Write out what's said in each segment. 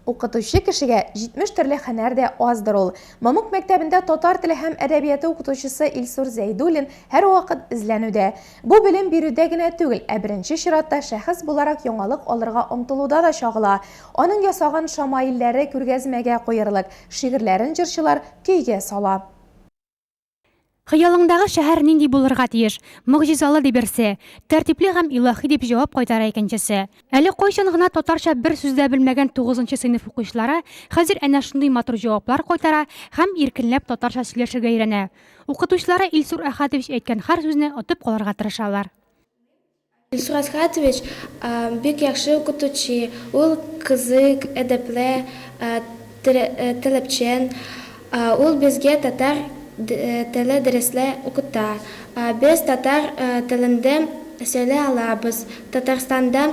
Укытучы кешегә 70 төрле һөнәр дә аздыр ул. Мамык мәктәбендә татар теле һәм әдәбияты укытучысы Илсур Зәйдуллин һәр вакыт эзләнүдә. Бу белем бирүдә генә түгел, ә беренче чиратта шәхес буларак яңалык алырга омтылуда да чагыла. Аның ясаган шамаилләре күргәзмәгә куярлык, шигырьләрен җырчылар көйгә сала. Хыялыңдагы шәһәр нинди булырга тиеш? Мөгъҗизалы дип берсе, тәртипле һәм илаһи дип җавап кайтара икенчесе. Әле кайчан гына татарча бер сүздә белмәгән 9нчы сыйныф укучылары хәзер әнә шундый матур җаваплар кайтара һәм иркенләп татарча сөйләшергә өйрәнә. Укытучылары Илсур Әхәтович әйткән һәр сүзне отып калырга тырышалар. Илсур Әхәтович бик яхшы укытучы, ул кызык, әдәпле, таләпчән. Ул безгә татар теле дәресләр укыта. Без татар телендә сөйләй алабыз. Татарстанда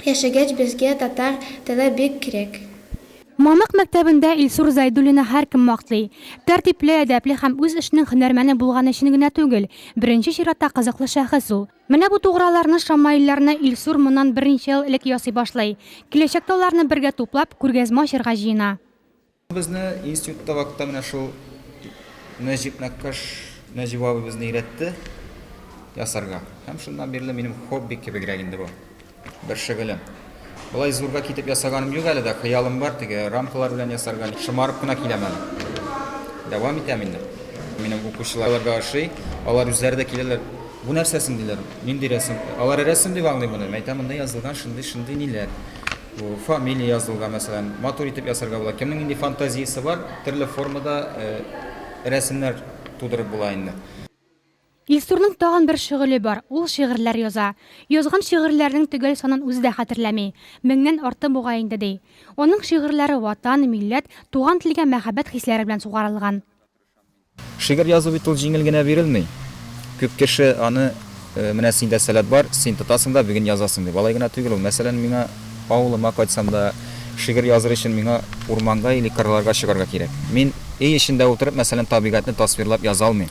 яшәгәч безгә татар теле бик кирәк. Мамык мәктәбендә Илсур Зәйдуллина һәркем мактый. Тәртипле, әдәпле һәм үз эшенең һөнәрмәне булганы өчен генә түгел, беренче чиратта кызыклы шәхес ул. Менә бу туграларны, шамаилларны Илсур моннан берничә ел элек ясый башлый. Киләчәктә аларны бергә туплап күргәзмә ачарга җыена. Безне институтта вакытта менә шул Нәҗип Нәккаш Нәҗип абый безне өйрәтте ясарга. Һәм шуннан бирле минем хобби кебегрәк инде бу. Бер шөгылем. Болай зурга китеп ясаганым юк әле дә, хыялым бар, теге рамкалар белән ясарга. Шымарып кына киләм әле. Дәвам итәм инде. Минем укучыларга ошый, алар үзләре дә киләләр. Бу нәрсәсен диләр. Нинди рәсем? Алар рәсем дип аңлый моны. Әйтәм, монда язылган шундый ниләр. Бу фамилия язылган мәсәлән, матур итеп ясарга була. Кемнең инде фантазиясе бар, төрле формада рәсемнәр тудырып була инде. Илсурның тагын бер шөгыле бар, ул шигырьләр яза. Язган шигырьләрнең төгәл санын үзе дә хәтерләми. 1000нән артык бугай инде ди. Аның шигырьләре ватан, милләт, туган телгә мәхәббәт хисләре белән сугарылган. Шигырь язу бит ул җиңел генә бирелми. Күп кеше аны менә синдә сәләт бар, син тотасың да бүген язасың дип. Алай гына түгел ул. Мәсәлән, миңа авылыма кайтсам да шигырь языр өчен миңа урманга или кырларга чыгарга кирәк. Мин өй эчендә утырып, мәсәлән, табигатьне тасвирлап яза алмыйм.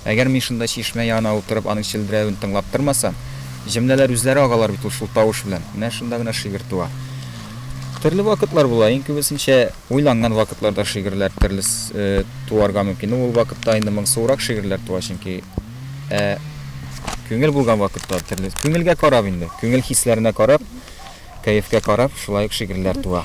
Әгәр мин шунда чишмә янына утырып, аның челдерәвен тыңлап тормасам, җөмләләр үзләре агалар бит ул шул тавыш белән. Менә шунда гына шигырь туа. Төрле вакытлар була, иң күбесенчә уйланган вакытларда шигырьләр төрле туарга мөмкин. Ул вакытта инде моңсуырак шигырьләр туа, чөнки күңел булган вакытта төрле күңелгә карап инде, күңел хисләренә карап, кайфка карап, шулай ук шигырьләр туа.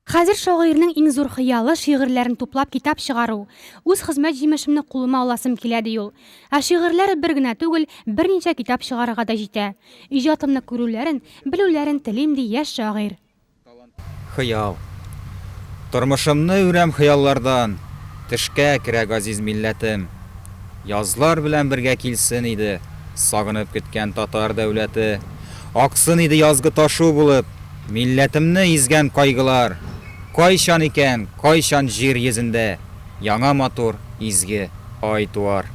Хәзер шагыйрьнең иң зур хыялы шигырьләрен туплап китап чыгару. Үз хезмәт җимешемне кулыма аласым килә ди ул. Ә шигырьләре бер генә түгел, берничә китап чыгарырга да җитә. Иҗатымны күрүләрен, белүләрен телим ди яшь шагыйрь. Хыял. Тормышымны үрәм хыяллардан, тешкә керә газиз милләтем. Язлар белән бергә килсен иде, сагынып көткән татар дәүләте. Аксын иде язгы ташу булып, милләтемне изгән кайгылар. Кайчан икән, кайчан җир йөзендә яңа матур изге ай туар.